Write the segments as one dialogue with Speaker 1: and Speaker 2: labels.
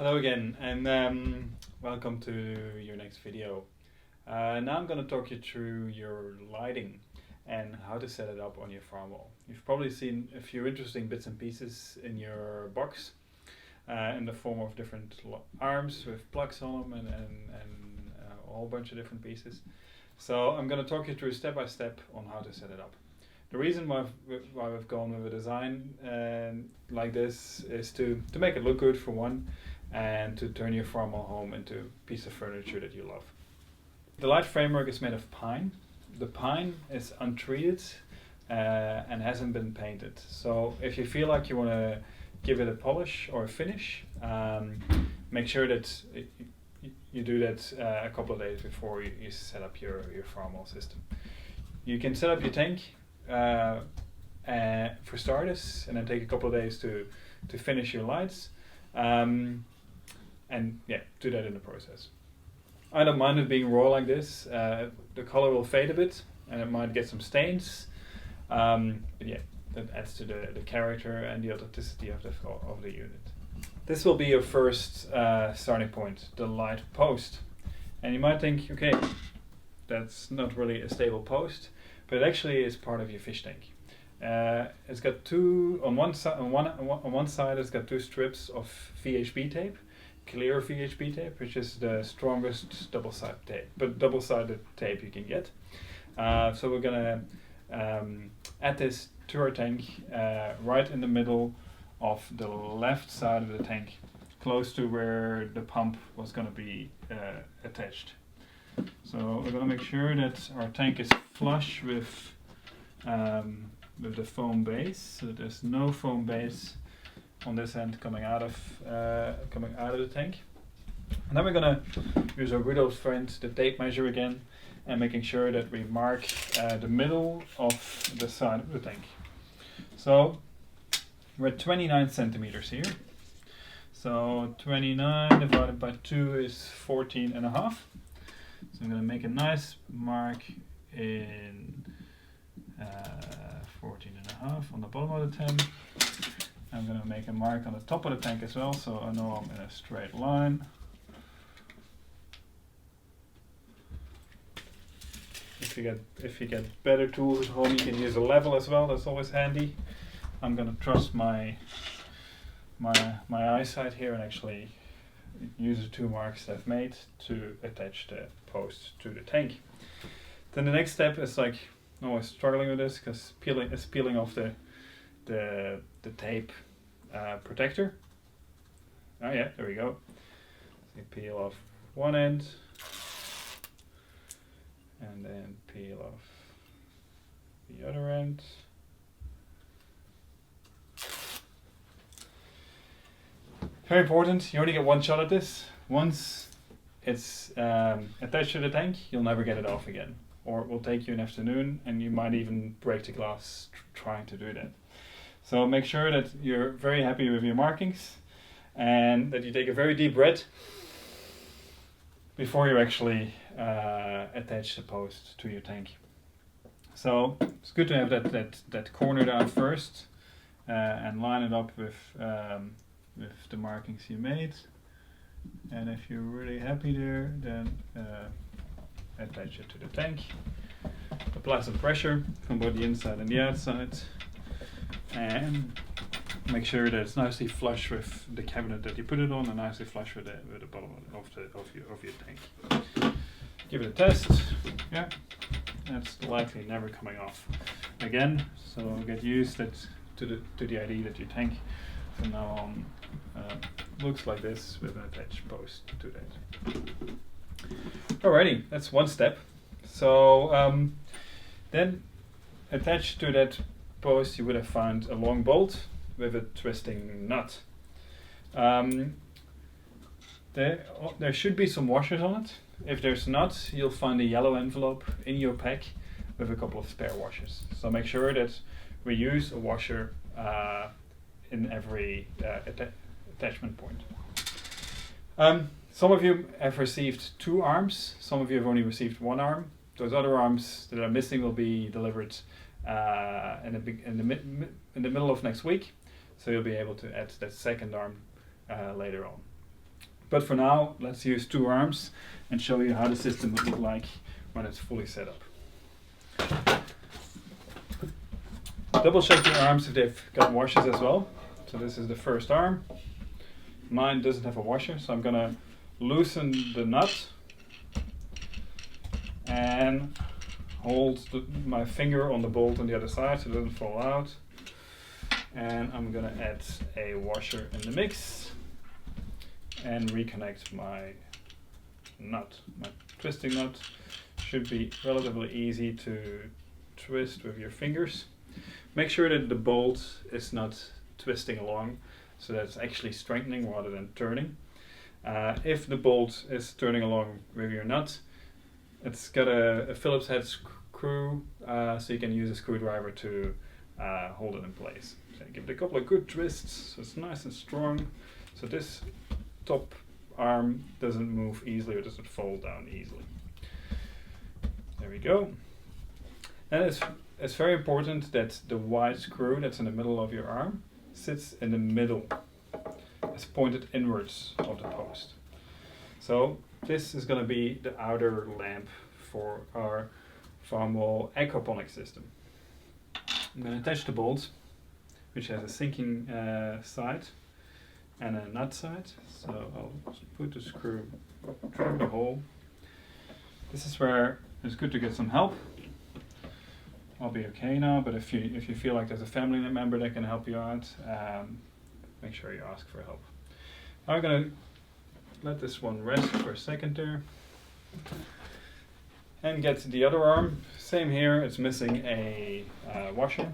Speaker 1: Hello again, and welcome to your next video. Now I'm going to talk you through your lighting and how to set it up on your farm wall. You've probably seen a few interesting bits and pieces in your box in the form of different arms with plugs on them and a whole bunch of different pieces. So I'm going to talk you through step by step on how to set it up. The reason why we've gone with a design like this is to make it look good for one, and to turn your farm wall home into a piece of furniture that you love. The light framework is made of pine. The pine is untreated and hasn't been painted. So if you feel like you want to give it a polish or a finish, make sure that you do that a couple of days before you set up your farm wall system. You can set up your tank for starters, and then take a couple of days to finish your lights. And yeah, do that in the process. I don't mind it being raw like this. The color will fade a bit and it might get some stains. But yeah, that adds to the character and the authenticity of the unit. This will be your first starting point, the light post. And you might think, okay, that's not really a stable post, but it actually is part of your fish tank. It's got two on one side. It's got two strips of VHB tape, clear VHB tape, which is the strongest double-sided tape you can get. So we're gonna add this to our tank right in the middle of the left side of the tank, close to where the pump was gonna be attached. So we're gonna make sure that our tank is flush with the foam base, so there's no foam base on this end coming out of the tank. And then we're gonna use our good old friend, the tape measure again, and making sure that we mark the middle of the side of the tank. So we're at 29 centimeters here. So 29 divided by 2 is 14 and a half. So I'm gonna make a nice mark in 14 and a half on the bottom of the tank. I'm going to make a mark on the top of the tank as well, so I know I'm in a straight line. If you get better tools at home, you can use a level as well. That's always handy. I'm going to trust my eyesight here and actually use the two marks I've made to attach the post to the tank. Then the next step is, like, I'm always struggling with this because peeling off the tape protector. Oh yeah, there we go. So you peel off one end and then peel off the other end. Very important, you only get one shot at this. Once it's attached to the tank, you'll never get it off again. Or it will take you an afternoon and you might even break the glass trying to do that. So make sure that you're very happy with your markings and that you take a very deep breath before you actually attach the post to your tank. So it's good to have that corner down first and line it up with the markings you made. And if you're really happy there, then attach it to the tank. Apply some pressure from both the inside and the outside, and make sure that it's nicely flush with the cabinet that you put it on, and nicely flush with the bottom of your tank. Give it a test. Yeah, that's likely never coming off again. So get used to the idea that your tank from now on looks like this with an attached post to that. Alrighty, that's one step. So then attached to that post you would have found a long bolt with a twisting nut. There should be some washers on it. If there's not, you'll find a yellow envelope in your pack with a couple of spare washers. So make sure that we use a washer in every attachment point. Some of you have received 2 arms, some of you have only received 1 arm. Those other arms that are missing will be delivered in the middle of next week, so you'll be able to add that second arm later on. But for now, let's use 2 arms and show you how the system would look like when it's fully set up. Double check your arms if they've got washers as well. So this is the first arm. Mine doesn't have a washer, so I'm gonna loosen the nut and hold my finger on the bolt on the other side so it doesn't fall out. And I'm gonna add a washer in the mix and reconnect my nut. My twisting nut should be relatively easy to twist with your fingers. Make sure that the bolt is not twisting along, so that it's actually strengthening rather than turning. If the bolt is turning along with your nut, it's got a Phillips head screw, so you can use a screwdriver to hold it in place. So give it a couple of good twists so it's nice and strong, so this top arm doesn't move easily or doesn't fall down easily. There we go. And it's very important that the wide screw that's in the middle of your arm sits in the middle, it's pointed inwards of the post. So this is going to be the outer lamp for our farm wall aquaponics system. I'm going to attach the bolt, which has a sinking side and a nut side. So I'll put the screw through the hole. This is where it's good to get some help. I'll be okay now, but if you feel like there's a family member that can help you out, make sure you ask for help. I'm gonna let this one rest for a second there, and get to the other arm. Same here, it's missing a washer,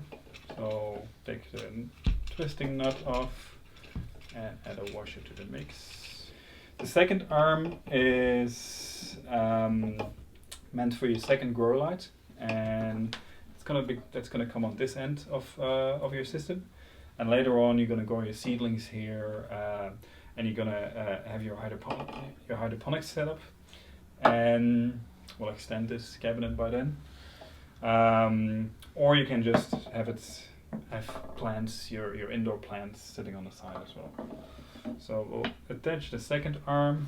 Speaker 1: so take the twisting nut off and add a washer to the mix. The second arm is meant for your second grow light, and that's gonna come on this end of your system, and later on you're gonna grow your seedlings here, and you're gonna have your hydroponics set up, and we'll extend this cabinet by then, or you can just have plants, your indoor plants sitting on the side as well. So we'll attach the second arm.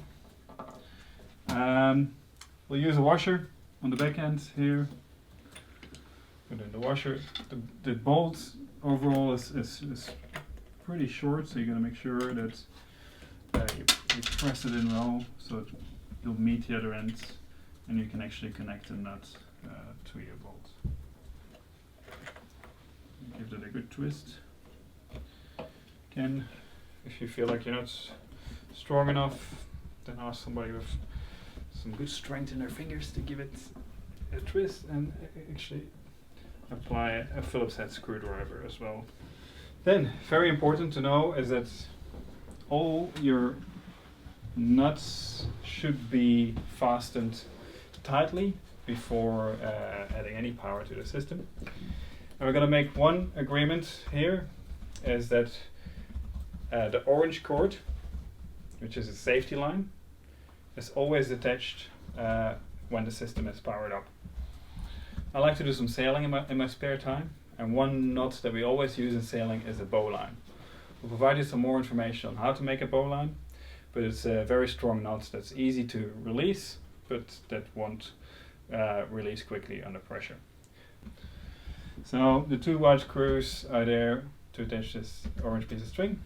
Speaker 1: We'll use a washer on the back end here. Put in the washer. The bolt overall is pretty short, so you're going to make sure that you press it in well so you'll meet the other end and you can actually connect the nut to your bolt. Give that a good twist. Again, if you feel like you're not strong enough, then ask somebody with some good strength in their fingers to give it a twist, and actually apply a Phillips head screwdriver as well. Then, very important to know is that all your nuts should be fastened tightly before adding any power to the system. And we're going to make one agreement here, is that the orange cord, which is a safety line, is always attached when the system is powered up. I like to do some sailing in my spare time, and one knot that we always use in sailing is a bowline. We'll provide you some more information on how to make a bowline, but it's a very strong knot that's easy to release, but that won't release quickly under pressure. So the two white screws are there to attach this orange piece of string.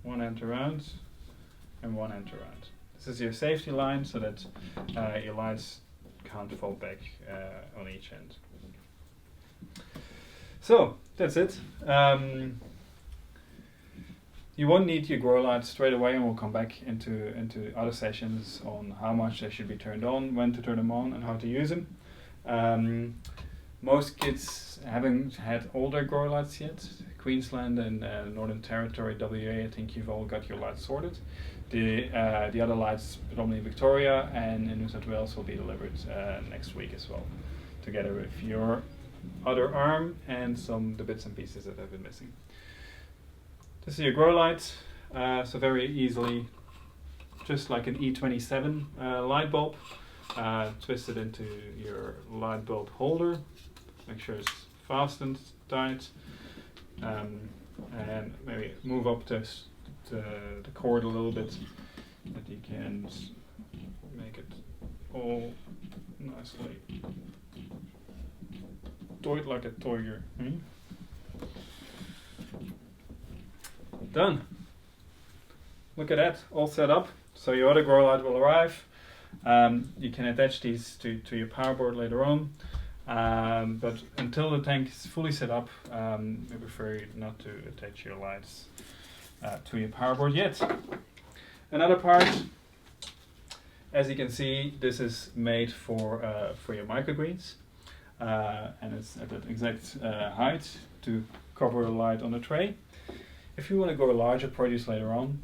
Speaker 1: One end around and one end around. This is your safety line so that your lights can't fall back on each end. So that's it. You won't need your grow lights straight away, and we'll come back into other sessions on how much they should be turned on, when to turn them on, and how to use them. Most kids haven't had older grow lights yet. Queensland and Northern Territory, WA, I think you've all got your lights sorted. The other lights, predominantly Victoria and in New South Wales, will be delivered next week as well, together with your other arm and the bits and pieces that have been missing. This is your grow light, so very easily, just like an E27 light bulb, twist it into your light bulb holder. Make sure it's fastened tight, and maybe move up the cord a little bit that you can make it all nicely toyed like a toyer. Done. Look at that, all set up. So your other grow light will arrive. You can attach these to your power board later on. But until the tank is fully set up, we prefer you not to attach your lights to your power board yet. Another part, as you can see, this is made for your microgreens, and it's at that exact height to cover the light on the tray. If you want to grow larger produce later on,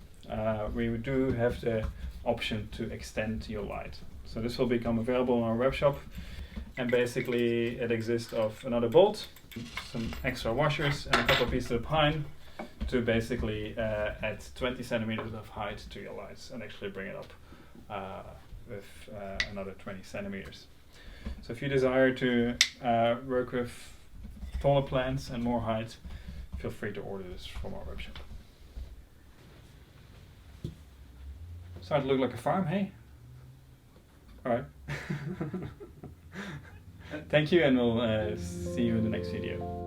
Speaker 1: we do have the option to extend your light. So this will become available on our web shop, and basically it exists of another bolt, some extra washers, and a couple of pieces of pine to basically add 20 centimeters of height to your lights and actually bring it up with another 20 centimeters. So if you desire to work with taller plants and more height, feel free to order this from our web shop. Starting to look like a farm, hey? Alright. Thank you, and we'll see you in the next video.